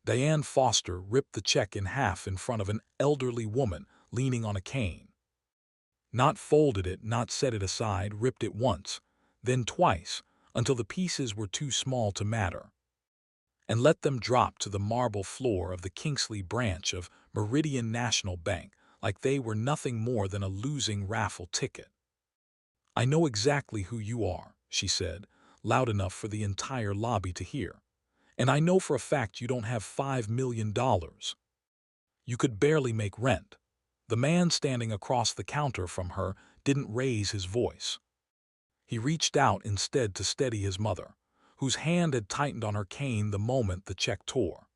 Diane Foster ripped the check in half in front of an elderly woman leaning on a cane. Not folded it, not set it aside, ripped it once, then twice, until the pieces were too small to matter, and let them drop to the marble floor of the Kingsley branch of Meridian National Bank like they were nothing more than a losing raffle ticket. "I know exactly who you are," she said, loud enough for the entire lobby to hear. "And I know for a fact you don't have $5 million. You could barely make rent." The man standing across the counter from her didn't raise his voice. He reached out instead to steady his mother, whose hand had tightened on her cane the moment the check tore.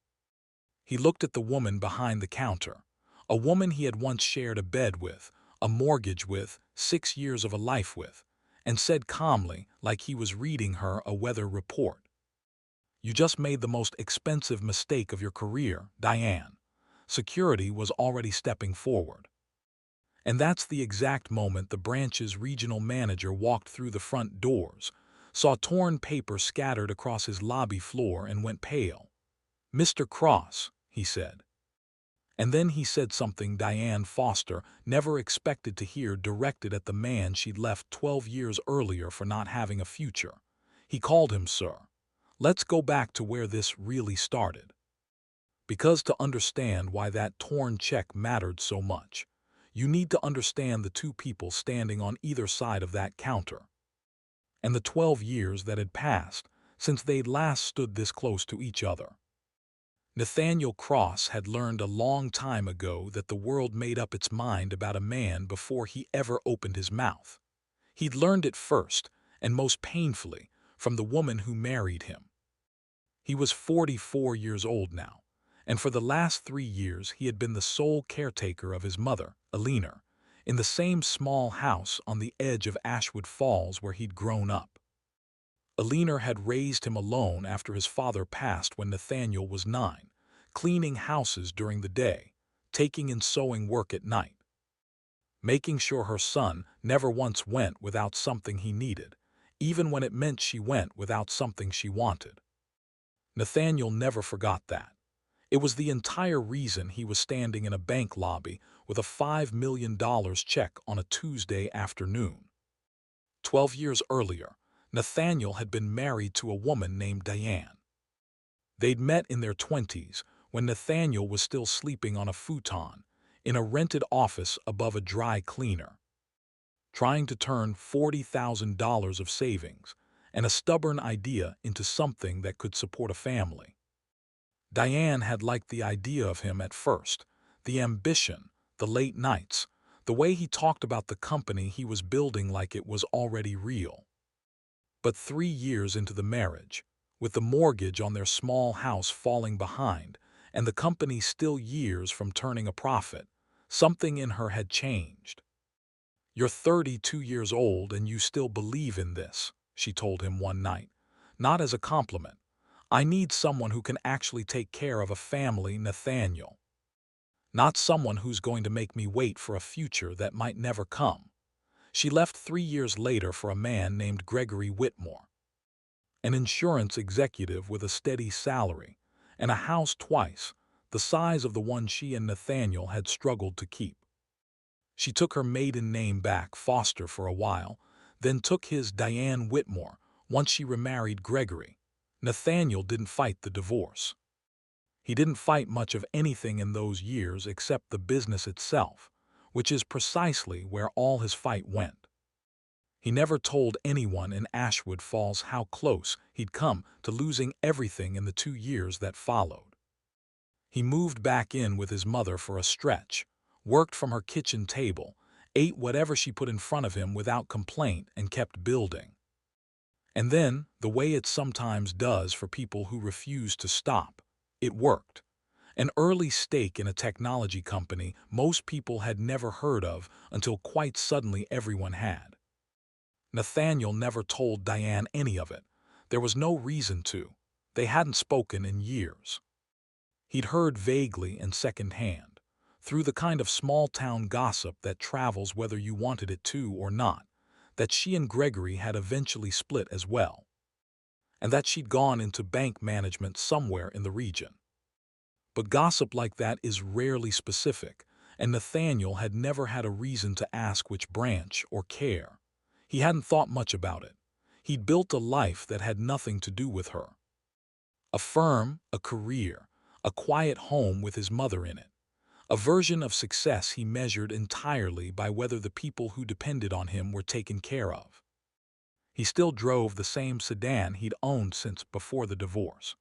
He looked at the woman behind the counter, a woman he had once shared a bed with, a mortgage with, 6 years of a life with, and said calmly, like he was reading her a weather report, "You just made the most expensive mistake of your career, Diane." Security was already stepping forward. And that's the exact moment the branch's regional manager walked through the front doors, saw torn paper scattered across his lobby floor, and went pale. "Mr. Cross," he said. And then he said something Diane Foster never expected to hear, directed at the man she'd left 12 years earlier for not having a future. He called him sir. "Let's go back to where this really started. Because to understand why that torn check mattered so much, you need to understand the two people standing on either side of that counter, and the 12 years that had passed since they'd last stood this close to each other. Nathaniel Cross had learned a long time ago that the world made up its mind about a man before he ever opened his mouth. He'd learned it first, and most painfully, from the woman who married him. He was 44 years old now, and for the last 3 years he had been the sole caretaker of his mother, Eleanor, in the same small house on the edge of Ashwood Falls where he'd grown up. Eleanor had raised him alone after his father passed when Nathaniel was 9, cleaning houses during the day, taking in sewing work at night, making sure her son never once went without something he needed, even when it meant she went without something she wanted. Nathaniel never forgot that. It was the entire reason he was standing in a bank lobby with a $5 million check on a Tuesday afternoon. 12 years earlier, Nathaniel had been married to a woman named Diane. They'd met in their 20s when Nathaniel was still sleeping on a futon in a rented office above a dry cleaner, trying to turn $40,000 of savings and a stubborn idea into something that could support a family. Diane had liked the idea of him at first, the ambition, the late nights, the way he talked about the company he was building like it was already real. But 3 years into the marriage, with the mortgage on their small house falling behind and the company still years from turning a profit, something in her had changed. "You're 32 years old and you still believe in this," she told him one night, not as a compliment. "I need someone who can actually take care of a family, Nathaniel. Not someone who's going to make me wait for a future that might never come." She left 3 years later for a man named Gregory Whitmore, an insurance executive with a steady salary and a house twice the size of the one she and Nathaniel had struggled to keep. She took her maiden name back, Foster, for a while, then took his, Diane Whitmore, once she remarried Gregory. Nathaniel didn't fight the divorce. He didn't fight much of anything in those years except the business itself, which is precisely where all his fight went. He never told anyone in Ashwood Falls how close he'd come to losing everything in the 2 years that followed. He moved back in with his mother for a stretch, worked from her kitchen table, ate whatever she put in front of him without complaint, and kept building. And then, the way it sometimes does for people who refuse to stop, it worked. An early stake in a technology company most people had never heard of until quite suddenly everyone had. Nathaniel never told Diane any of it. There was no reason to. They hadn't spoken in years. He'd heard vaguely and secondhand, through the kind of small-town gossip that travels whether you wanted it to or not, that she and Gregory had eventually split as well, and that she'd gone into bank management somewhere in the region. But gossip like that is rarely specific, and Nathaniel had never had a reason to ask which branch or care. He hadn't thought much about it. He'd built a life that had nothing to do with her. A firm, a career, a quiet home with his mother in it. A version of success he measured entirely by whether the people who depended on him were taken care of. He still drove the same sedan he'd owned since before the divorce.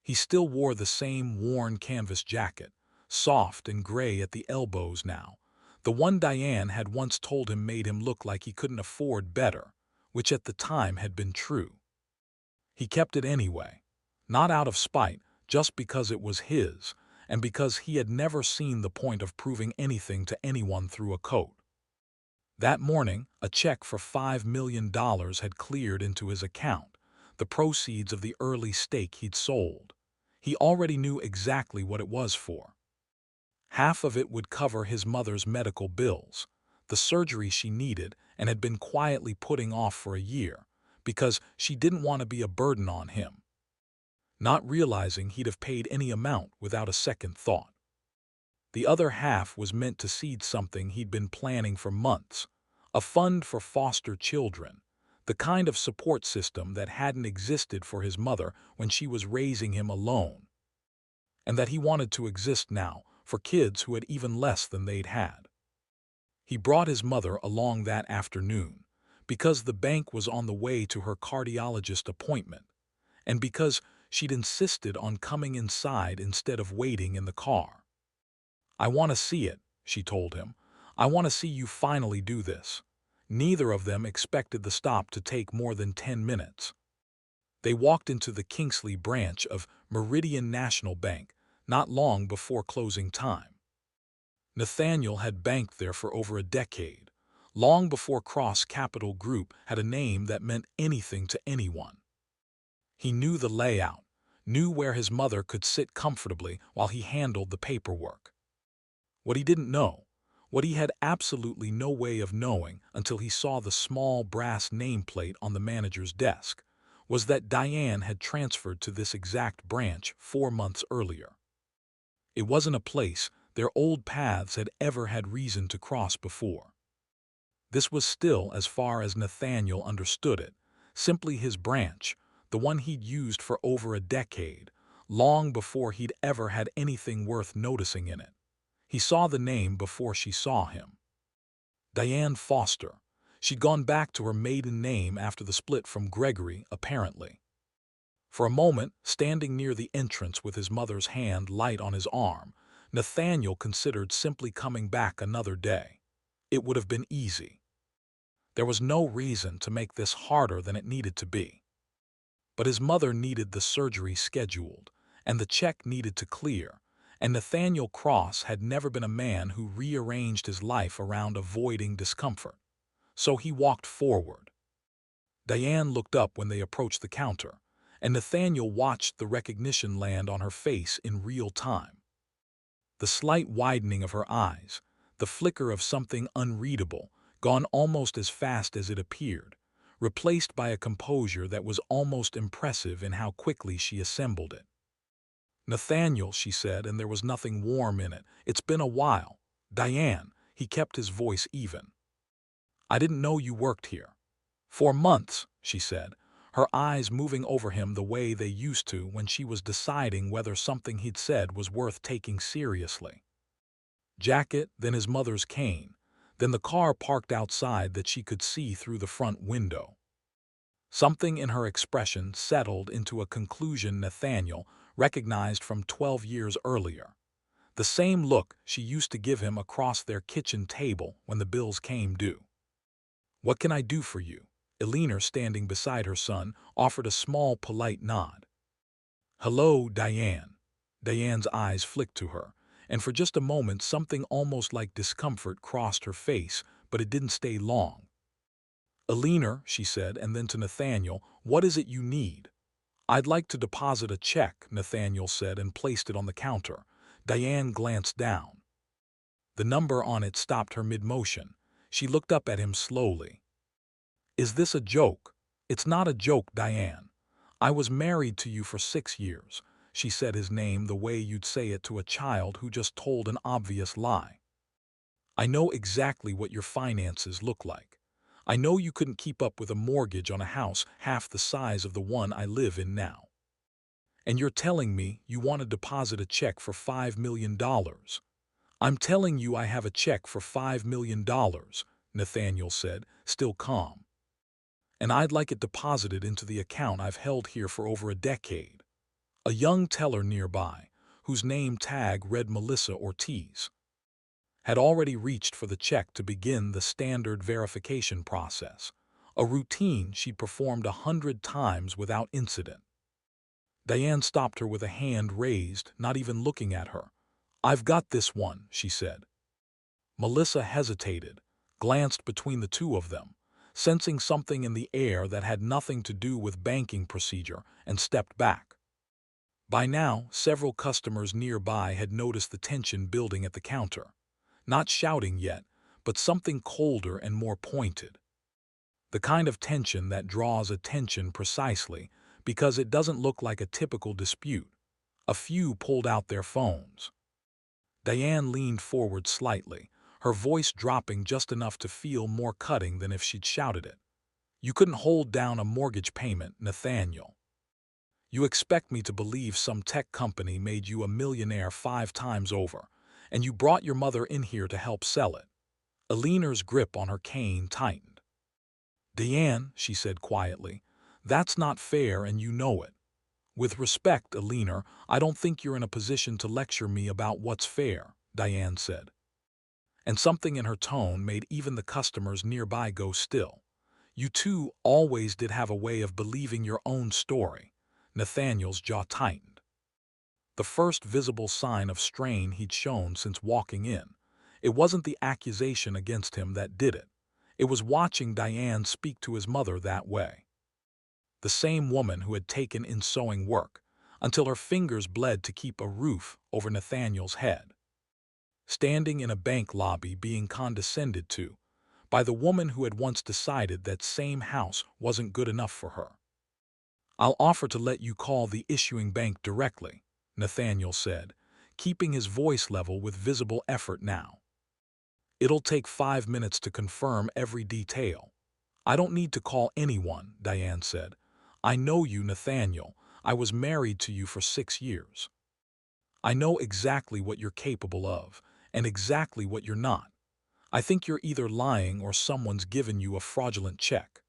He still wore the same worn canvas jacket, soft and gray at the elbows now, the one Diane had once told him made him look like he couldn't afford better, which at the time had been true. He kept it anyway, not out of spite, just because it was his, and because he had never seen the point of proving anything to anyone through a coat. That morning, a check for $5 million had cleared into his account, the proceeds of the early stake he'd sold. He already knew exactly what it was for. Half of it would cover his mother's medical bills, the surgery she needed and had been quietly putting off for a year, because she didn't want to be a burden on him, not realizing he'd have paid any amount without a second thought. The other half was meant to seed something he'd been planning for months, a fund for foster children, the kind of support system that hadn't existed for his mother when she was raising him alone, and that he wanted to exist now for kids who had even less than they'd had. He brought his mother along that afternoon because the bank was on the way to her cardiologist appointment, and because she'd insisted on coming inside instead of waiting in the car. "I want to see it," she told him. "I want to see you finally do this." Neither of them expected the stop to take more than 10 minutes. They walked into the Kingsley branch of Meridian National Bank not long before closing time. Nathaniel had banked there for over a decade, long before Cross Capital Group had a name that meant anything to anyone. He knew the layout, knew where his mother could sit comfortably while he handled the paperwork. What he didn't know, what he had absolutely no way of knowing until he saw the small brass nameplate on the manager's desk, was that Diane had transferred to this exact branch 4 months earlier. It wasn't a place their old paths had ever had reason to cross before. This was still, as far as Nathaniel understood it, simply his branch, the one he'd used for over a decade, long before he'd ever had anything worth noticing in it. He saw the name before she saw him. Diane Foster. She'd gone back to her maiden name after the split from Gregory, apparently. For a moment, standing near the entrance with his mother's hand light on his arm, Nathaniel considered simply coming back another day. It would have been easy. There was no reason to make this harder than it needed to be. But his mother needed the surgery scheduled, and the check needed to clear, and Nathaniel Cross had never been a man who rearranged his life around avoiding discomfort. So he walked forward. Diane looked up when they approached the counter, and Nathaniel watched the recognition land on her face in real time. The slight widening of her eyes, the flicker of something unreadable, gone almost as fast as it appeared, replaced by a composure that was almost impressive in how quickly she assembled it. "Nathaniel," she said, and there was nothing warm in it. "It's been a while." "Diane," he kept his voice even. "I didn't know you worked here." "For months," she said, her eyes moving over him the way they used to when she was deciding whether something he'd said was worth taking seriously. Jacket, then his mother's cane, then the car parked outside that she could see through the front window. Something in her expression settled into a conclusion Nathaniel recognized from 12 years earlier. The same look she used to give him across their kitchen table when the bills came due. "What can I do for you?" Eleanor, standing beside her son, offered a small, polite nod. "Hello, Diane." Diane's eyes flicked to her, and for just a moment something almost like discomfort crossed her face, but it didn't stay long. "Eleanor," she said, and then to Nathaniel, "what is it you need?" "I'd like to deposit a check," Nathaniel said, and placed it on the counter. Diane glanced down. The number on it stopped her mid-motion. She looked up at him slowly. "Is this a joke?" "It's not a joke, Diane. I was married to you for 6 years. she said his name the way you'd say it to a child who just told an obvious lie. I know exactly what your finances look like. I know you couldn't keep up with a mortgage on a house half the size of the one I live in now. And you're telling me you want to deposit a check for $5 million. I'm telling you I have a check for $5 million, Nathaniel said, still calm. And I'd like it deposited into the account I've held here for over a decade. A young teller nearby, whose name tag read Melissa Ortiz, had already reached for the check to begin the standard verification process, a routine she'd performed 100 times without incident. Diane stopped her with a hand raised, not even looking at her. "I've got this one," she said. Melissa hesitated, glanced between the two of them, sensing something in the air that had nothing to do with banking procedure, and stepped back. By now, several customers nearby had noticed the tension building at the counter. Not shouting yet, but something colder and more pointed. The kind of tension that draws attention precisely because it doesn't look like a typical dispute. A few pulled out their phones. Diane leaned forward slightly, her voice dropping just enough to feel more cutting than if she'd shouted it. "You couldn't hold down a mortgage payment, Nathaniel. You expect me to believe some tech company made you a millionaire 5 times over, and you brought your mother in here to help sell it." Alina's grip on her cane tightened. "Diane," she said quietly, "that's not fair and you know it. With respect, Alina, I don't think you're in a position to lecture me about what's fair," Diane said. And something in her tone made even the customers nearby go still. "You two always did have a way of believing your own story." Nathaniel's jaw tightened. The first visible sign of strain he'd shown since walking in. It wasn't the accusation against him that did it. It was watching Diane speak to his mother that way. The same woman who had taken in sewing work, until her fingers bled to keep a roof over Nathaniel's head. Standing in a bank lobby being condescended to by the woman who had once decided that same house wasn't good enough for her. "I'll offer to let you call the issuing bank directly," Nathaniel said, keeping his voice level with visible effort now. "It'll take 5 minutes to confirm every detail." "I don't need to call anyone," Diane said. "I know you, Nathaniel. I was married to you for 6 years. I know exactly what you're capable of, and exactly what you're not. I think you're either lying or someone's given you a fraudulent check.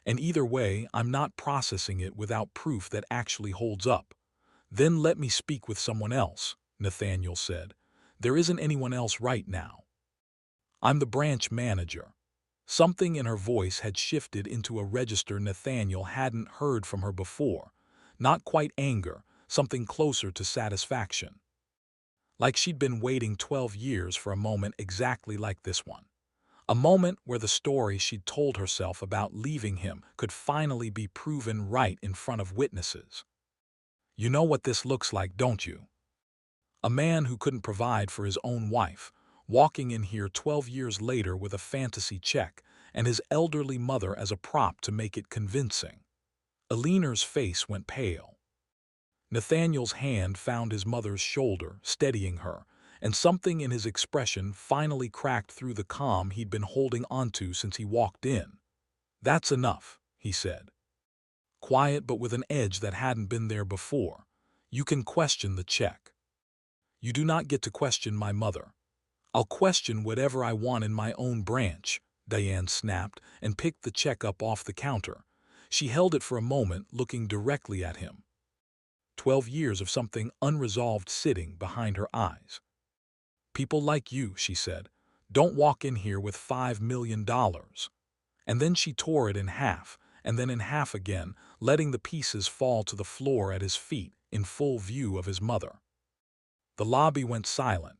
And either way, I'm not processing it without proof that actually holds up." "Then let me speak with someone else," Nathaniel said. "There isn't anyone else right now. I'm the branch manager." Something in her voice had shifted into a register Nathaniel hadn't heard from her before. Not quite anger, something closer to satisfaction. Like she'd been waiting 12 years for a moment exactly like this one. A moment where the story she'd told herself about leaving him could finally be proven right in front of witnesses. "You know what this looks like, don't you? A man who couldn't provide for his own wife, walking in here 12 years later with a fantasy check and his elderly mother as a prop to make it convincing." Alina's face went pale. Nathaniel's hand found his mother's shoulder, steadying her, and something in his expression finally cracked through the calm he'd been holding onto since he walked in. "That's enough," he said. Quiet but with an edge that hadn't been there before. "You can question the check. You do not get to question my mother. I'll question whatever I want in my own branch," Diane snapped and picked the check up off the counter. She held it for a moment, looking directly at him. 12 years of something unresolved sitting behind her eyes. "People like you," she said, "don't walk in here with $5 million. And then she tore it in half, and then in half again, letting the pieces fall to the floor at his feet in full view of his mother. The lobby went silent.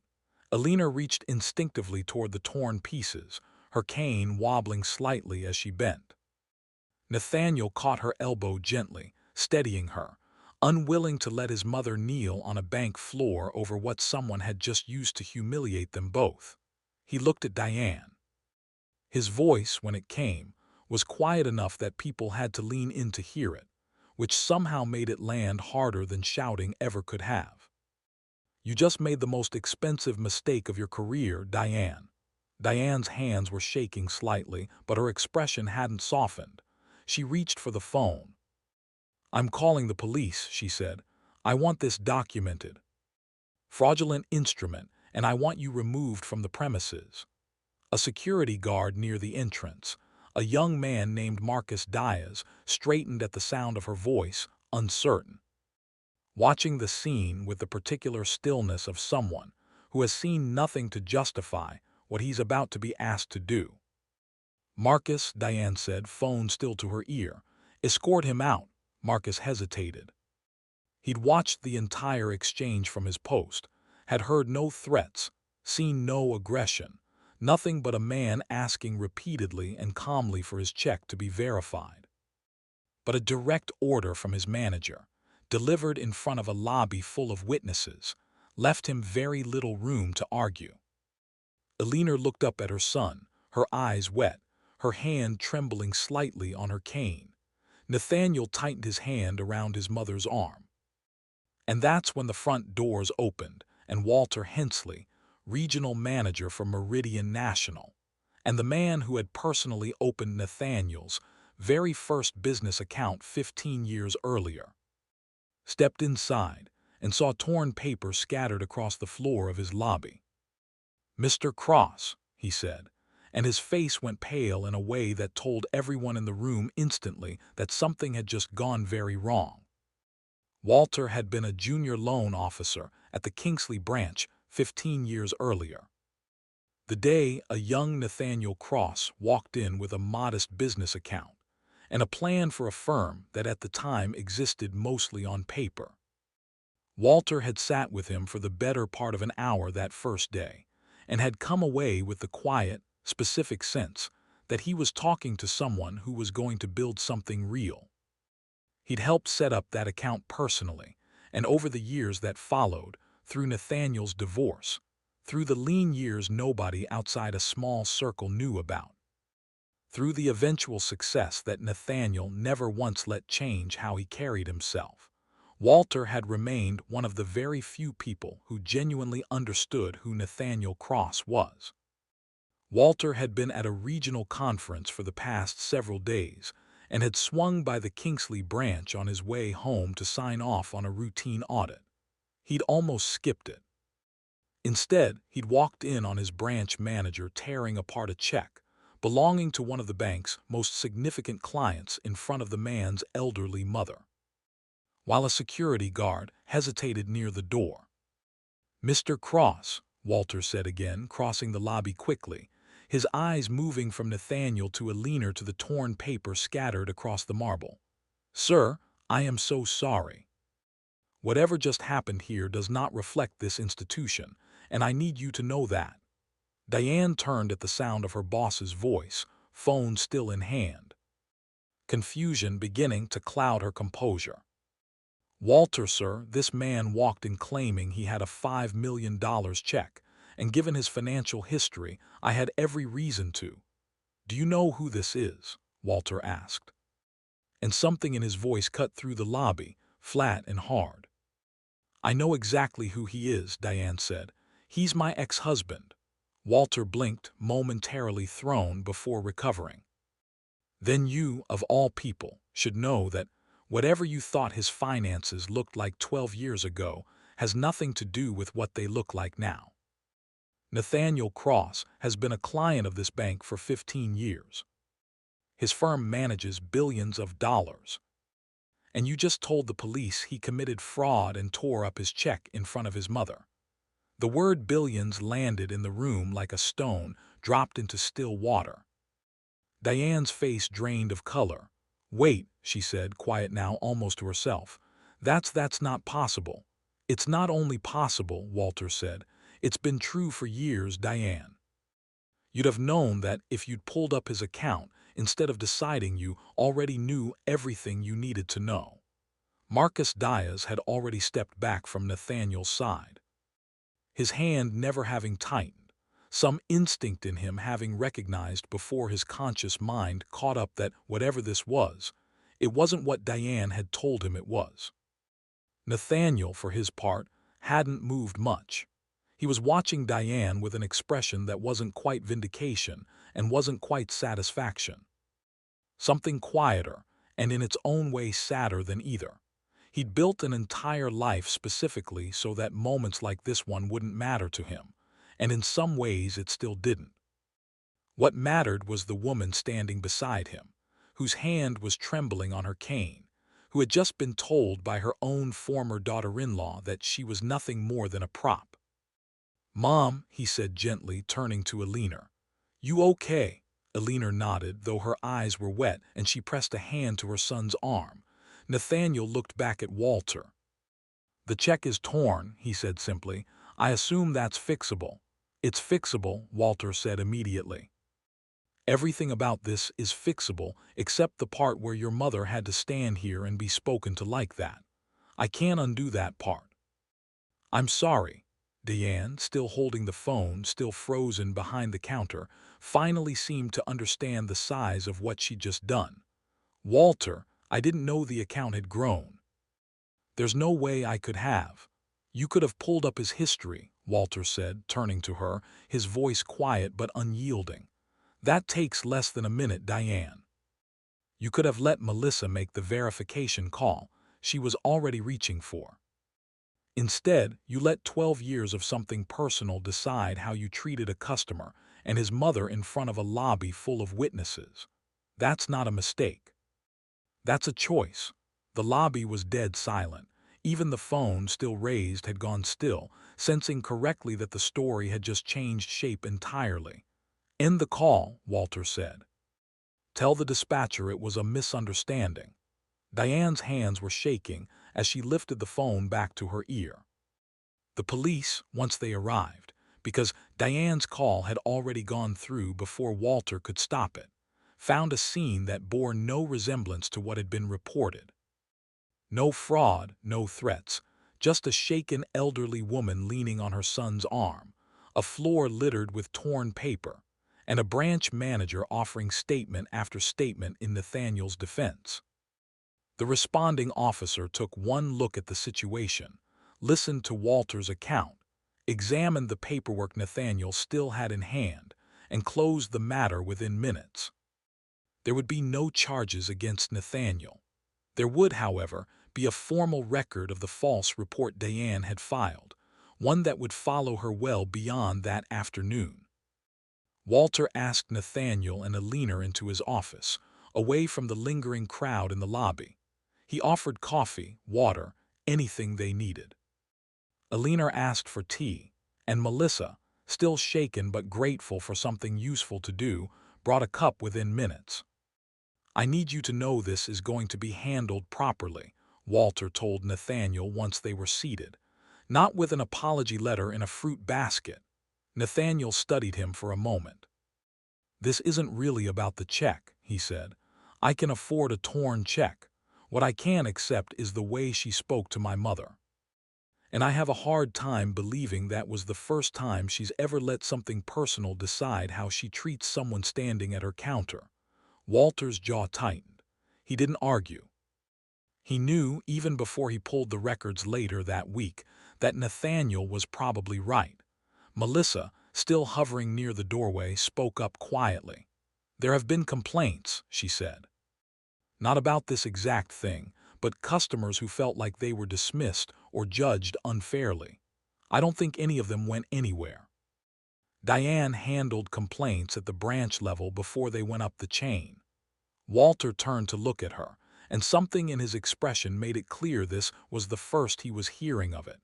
Alina reached instinctively toward the torn pieces, her cane wobbling slightly as she bent. Nathaniel caught her elbow gently, steadying her, unwilling to let his mother kneel on a bank floor over what someone had just used to humiliate them both. He looked at Diane. His voice, when it came, was quiet enough that people had to lean in to hear it. which somehow made it land harder than shouting ever could have. "You just made the most expensive mistake of your career, Diane." Diane's hands were shaking slightly, but her expression hadn't softened. She reached for the phone. "I'm calling the police," she said. "I want this documented. Fraudulent instrument, and I want you removed from the premises." A security guard near the entrance, a young man named Marcus Diaz, straightened at the sound of her voice, uncertain, watching the scene with the particular stillness of someone who has seen nothing to justify what he's about to be asked to do. "Marcus," Diane said, phone still to her ear. "Escort him out." Marcus hesitated. He'd watched the entire exchange from his post, had heard no threats, seen no aggression, nothing but a man asking repeatedly and calmly for his check to be verified. But a direct order from his manager, delivered in front of a lobby full of witnesses, left him very little room to argue. Eleanor looked up at her son, her eyes wet, her hand trembling slightly on her cane. Nathaniel tightened his hand around his mother's arm. And that's when the front doors opened, and Walter Hensley, regional manager for Meridian National, and the man who had personally opened Nathaniel's very first business account 15 years earlier, stepped inside and saw torn paper scattered across the floor of his lobby. "Mr. Cross," he said, and his face went pale in a way that told everyone in the room instantly that something had just gone very wrong. Walter had been a junior loan officer at the Kingsley branch 15 years earlier. The day a young Nathaniel Cross walked in with a modest business account and a plan for a firm that at the time existed mostly on paper. Walter had sat with him for the better part of an hour that first day and had come away with the quiet, specific sense that he was talking to someone who was going to build something real. He'd helped set up that account personally, and over the years that followed, through Nathaniel's divorce, through the lean years nobody outside a small circle knew about, through the eventual success that Nathaniel never once let change how he carried himself, Walter had remained one of the very few people who genuinely understood who Nathaniel Cross was. Walter had been at a regional conference for the past several days, and had swung by the Kingsley branch on his way home to sign off on a routine audit. He'd almost skipped it. Instead, he'd walked in on his branch manager tearing apart a check belonging to one of the bank's most significant clients in front of the man's elderly mother, while a security guard hesitated near the door. "Mr. Cross," Walter said again, crossing the lobby quickly, his eyes moving from Nathaniel to Eleanor to the torn paper scattered across the marble. "Sir, I am so sorry. Whatever just happened here does not reflect this institution, and I need you to know that." Diane turned at the sound of her boss's voice, phone still in hand, confusion beginning to cloud her composure. "Walter, sir, this man walked in claiming he had a $5 million check, and given his financial history, I had every reason to." "Do you know who this is?" Walter asked. And something in his voice cut through the lobby, flat and hard. "I know exactly who he is," Diane said. "He's my ex-husband." Walter blinked, momentarily thrown before recovering. "Then you, of all people, should know that whatever you thought his finances looked like 12 years ago has nothing to do with what they look like now. Nathaniel Cross has been a client of this bank for 15 years. His firm manages billions of dollars. And you just told the police he committed fraud and tore up his check in front of his mother." The word billions landed in the room like a stone dropped into still water. Diane's face drained of color. "Wait," she said, quiet now almost to herself. That's not possible." "It's not only possible," Walter said. "It's been true for years, Diane. You'd have known that if you'd pulled up his account instead of deciding you already knew everything you needed to know." Marcus Diaz had already stepped back from Nathaniel's side, his hand never having tightened, some instinct in him having recognized before his conscious mind caught up that whatever this was, It wasn't what Diane had told him it was. Nathaniel, for his part, hadn't moved much. He was watching Diane with an expression that wasn't quite vindication and wasn't quite satisfaction. Something quieter, and in its own way sadder than either. He'd built an entire life specifically so that moments like this one wouldn't matter to him, and in some ways it still didn't. What mattered was the woman standing beside him, whose hand was trembling on her cane, who had just been told by her own former daughter-in-law that she was nothing more than a prop. "Mom," he said gently, turning to Alina. "You okay?" Alina nodded, though her eyes were wet, and she pressed a hand to her son's arm. Nathaniel looked back at Walter. "The check is torn," he said simply. "I assume that's fixable." "It's fixable," Walter said immediately. "Everything about this is fixable except the part where your mother had to stand here and be spoken to like that. I can't undo that part." "I'm sorry." Diane, still holding the phone, still frozen behind the counter, finally seemed to understand the size of what she'd just done. "Walter, I didn't know the account had grown." "There's no way I could have." "You could have pulled up his history," Walter said, turning to her, his voice quiet but unyielding. "That takes less than a minute, Diane." "You could have let Melissa make the verification call she was already reaching for. Instead, you let 12 years of something personal decide how you treated a customer and his mother in front of a lobby full of witnesses. That's not a mistake. That's a choice." The lobby was dead silent. Even the phone, still raised, had gone still, sensing correctly that the story had just changed shape entirely. "End the call," Walter said. "Tell the dispatcher it was a misunderstanding." Diane's hands were shaking as she lifted the phone back to her ear. The police, once they arrived, because Diane's call had already gone through before Walter could stop it, found a scene that bore no resemblance to what had been reported. No fraud, no threats, just a shaken elderly woman leaning on her son's arm, a floor littered with torn paper, and a branch manager offering statement after statement in Nathaniel's defense. The responding officer took one look at the situation, listened to Walter's account, examined the paperwork Nathaniel still had in hand, and closed the matter within minutes. There would be no charges against Nathaniel. There would, however, be a formal record of the false report Diane had filed, one that would follow her well beyond that afternoon. Walter asked Nathaniel and Alina into his office, away from the lingering crowd in the lobby. He offered coffee, water, anything they needed. Alina asked for tea, and Melissa, still shaken but grateful for something useful to do, brought a cup within minutes. "I need you to know this is going to be handled properly," Walter told Nathaniel once they were seated. "Not with an apology letter in a fruit basket." Nathaniel studied him for a moment. "This isn't really about the check," he said. "I can afford a torn check. What I can't accept is the way she spoke to my mother. And I have a hard time believing that was the first time she's ever let something personal decide how she treats someone standing at her counter." Walter's jaw tightened. He didn't argue. He knew, even before he pulled the records later that week, that Nathaniel was probably right. Melissa, still hovering near the doorway, spoke up quietly. "There have been complaints," she said. "Not about this exact thing, but customers who felt like they were dismissed or judged unfairly. I don't think any of them went anywhere. Diane handled complaints at the branch level before they went up the chain." Walter turned to look at her, and something in his expression made it clear this was the first he was hearing of it.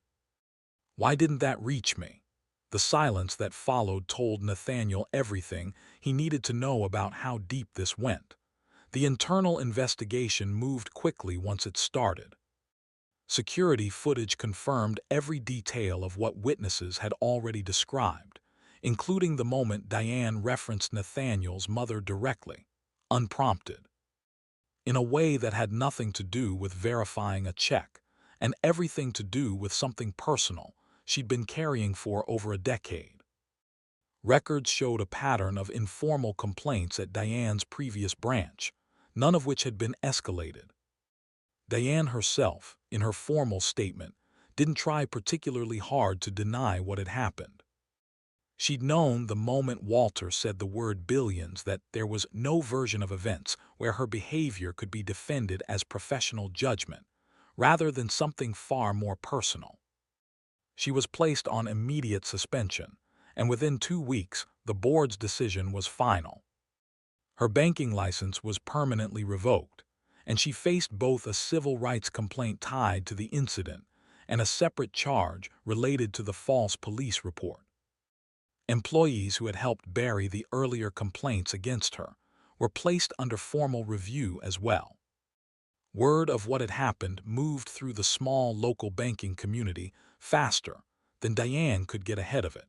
"Why didn't that reach me?" The silence that followed told Nathaniel everything he needed to know about how deep this went. The internal investigation moved quickly once it started. Security footage confirmed every detail of what witnesses had already described, including the moment Diane referenced Nathaniel's mother directly, unprompted, in a way that had nothing to do with verifying a check, and everything to do with something personal she'd been carrying for over a decade. Records showed a pattern of informal complaints at Diane's previous branch, none of which had been escalated. Diane herself, in her formal statement, didn't try particularly hard to deny what had happened. She'd known the moment Walter said the word billions that there was no version of events where her behavior could be defended as professional judgment, rather than something far more personal. She was placed on immediate suspension, and within 2 weeks, the board's decision was final. Her banking license was permanently revoked, and she faced both a civil rights complaint tied to the incident and a separate charge related to the false police report. Employees who had helped bury the earlier complaints against her were placed under formal review as well. Word of what had happened moved through the small local banking community faster than Diane could get ahead of it.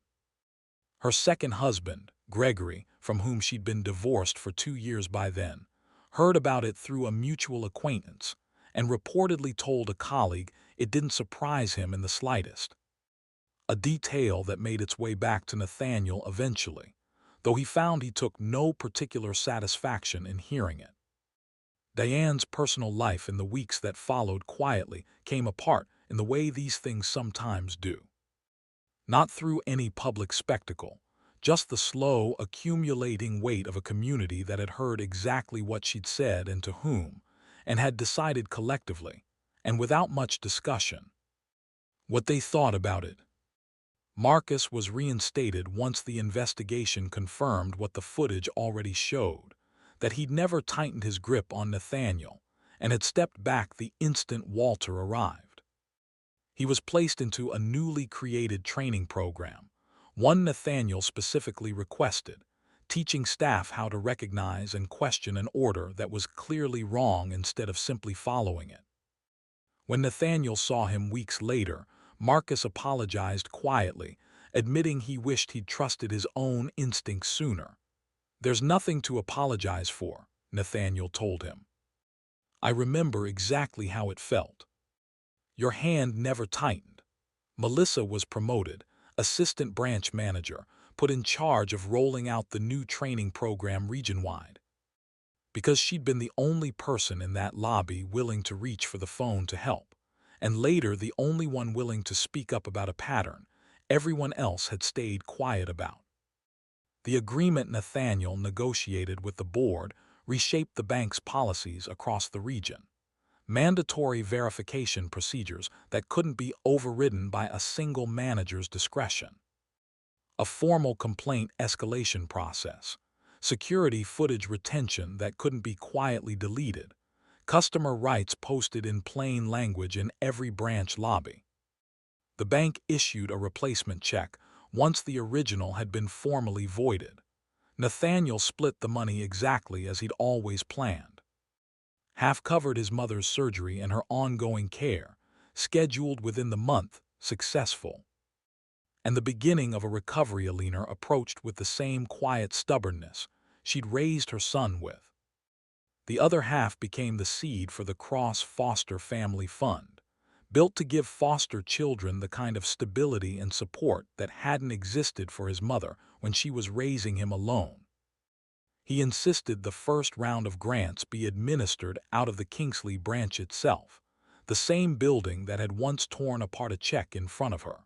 Her second husband, Gregory, from whom she'd been divorced for 2 years by then, heard about it through a mutual acquaintance and reportedly told a colleague it didn't surprise him in the slightest. A detail that made its way back to Nathaniel eventually, though he found he took no particular satisfaction in hearing it. Diane's personal life in the weeks that followed quietly came apart in the way these things sometimes do. Not through any public spectacle, just the slow, accumulating weight of a community that had heard exactly what she'd said and to whom, and had decided collectively, and without much discussion, what they thought about it. Marcus was reinstated once the investigation confirmed what the footage already showed, that he'd never tightened his grip on Nathaniel and had stepped back the instant Walter arrived. He was placed into a newly created training program, one Nathaniel specifically requested, teaching staff how to recognize and question an order that was clearly wrong instead of simply following it. When Nathaniel saw him weeks later, Marcus apologized quietly, admitting he wished he'd trusted his own instincts sooner. "There's nothing to apologize for," Nathaniel told him. "I remember exactly how it felt. Your hand never tightened." Melissa was promoted, assistant branch manager, put in charge of rolling out the new training program region-wide. Because she'd been the only person in that lobby willing to reach for the phone to help, and later the only one willing to speak up about a pattern everyone else had stayed quiet about. The agreement Nathaniel negotiated with the board reshaped the bank's policies across the region. Mandatory verification procedures that couldn't be overridden by a single manager's discretion. A formal complaint escalation process. Security footage retention that couldn't be quietly deleted. Customer rights posted in plain language in every branch lobby. The bank issued a replacement check once the original had been formally voided. Nathaniel split the money exactly as he'd always planned. Half covered his mother's surgery and her ongoing care, scheduled within the month, successful. And the beginning of a recovery Alina approached with the same quiet stubbornness she'd raised her son with. The other half became the seed for the Cross Foster Family Fund, built to give foster children the kind of stability and support that hadn't existed for his mother when she was raising him alone. He insisted the first round of grants be administered out of the Kingsley branch itself, the same building that had once torn apart a check in front of her.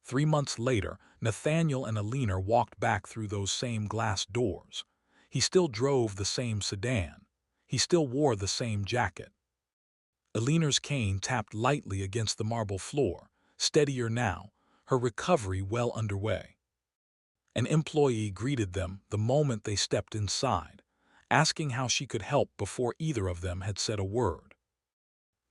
3 months later, Nathaniel and Alina walked back through those same glass doors. He still drove the same sedan. He still wore the same jacket. Alina's cane tapped lightly against the marble floor, steadier now, her recovery well underway. An employee greeted them the moment they stepped inside, asking how she could help before either of them had said a word.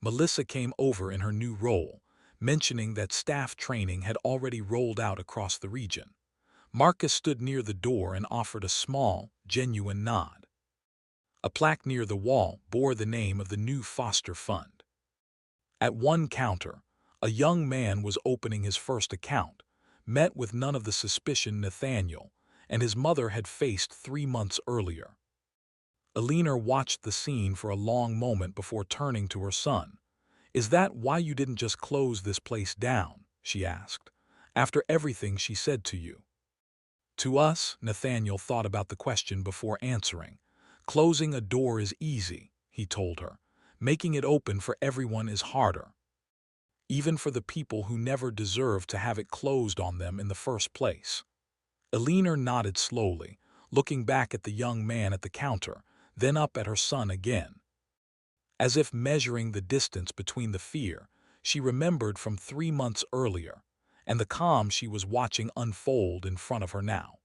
Melissa came over in her new role, mentioning that staff training had already rolled out across the region. Marcus stood near the door and offered a small, genuine nod. A plaque near the wall bore the name of the new foster fund. At one counter, a young man was opening his first account, met with none of the suspicion Nathaniel and his mother had faced 3 months earlier. Alina watched the scene for a long moment before turning to her son. "Is that why you didn't just close this place down?" she asked. "After everything she said to you?" To us, Nathaniel thought about the question before answering, Closing a door is easy, he told her. Making it open for everyone is harder, even for the people who never deserved to have it closed on them in the first place. Eleanor nodded slowly, looking back at the young man at the counter, then up at her son again. As if measuring the distance between the fear she remembered from 3 months earlier and the calm she was watching unfold in front of her now.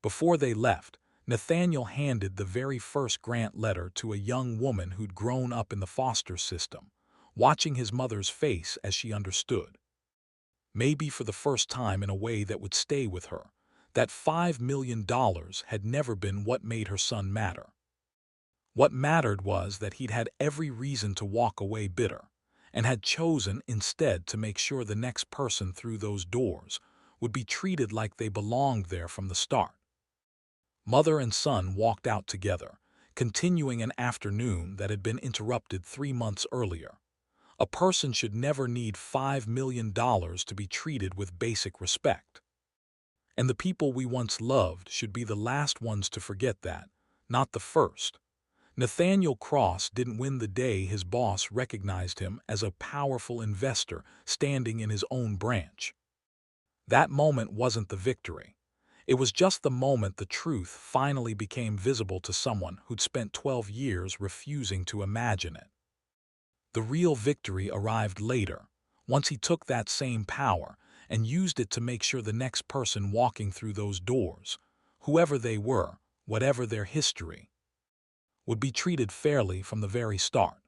Before they left, Nathaniel handed the very first grant letter to a young woman who'd grown up in the foster system, watching his mother's face as she understood. Maybe for the first time in a way that would stay with her, that $5 million had never been what made her son matter. What mattered was that he'd had every reason to walk away bitter, and had chosen instead to make sure the next person through those doors would be treated like they belonged there from the start. Mother and son walked out together, continuing an afternoon that had been interrupted 3 months earlier. A person should never need $5 million to be treated with basic respect. And the people we once loved should be the last ones to forget that, not the first. Nathaniel Cross didn't win the day his boss recognized him as a powerful investor standing in his own branch. That moment wasn't the victory. It was just the moment the truth finally became visible to someone who'd spent 12 years refusing to imagine it. The real victory arrived later, once he took that same power and used it to make sure the next person walking through those doors, whoever they were, whatever their history, would be treated fairly from the very start.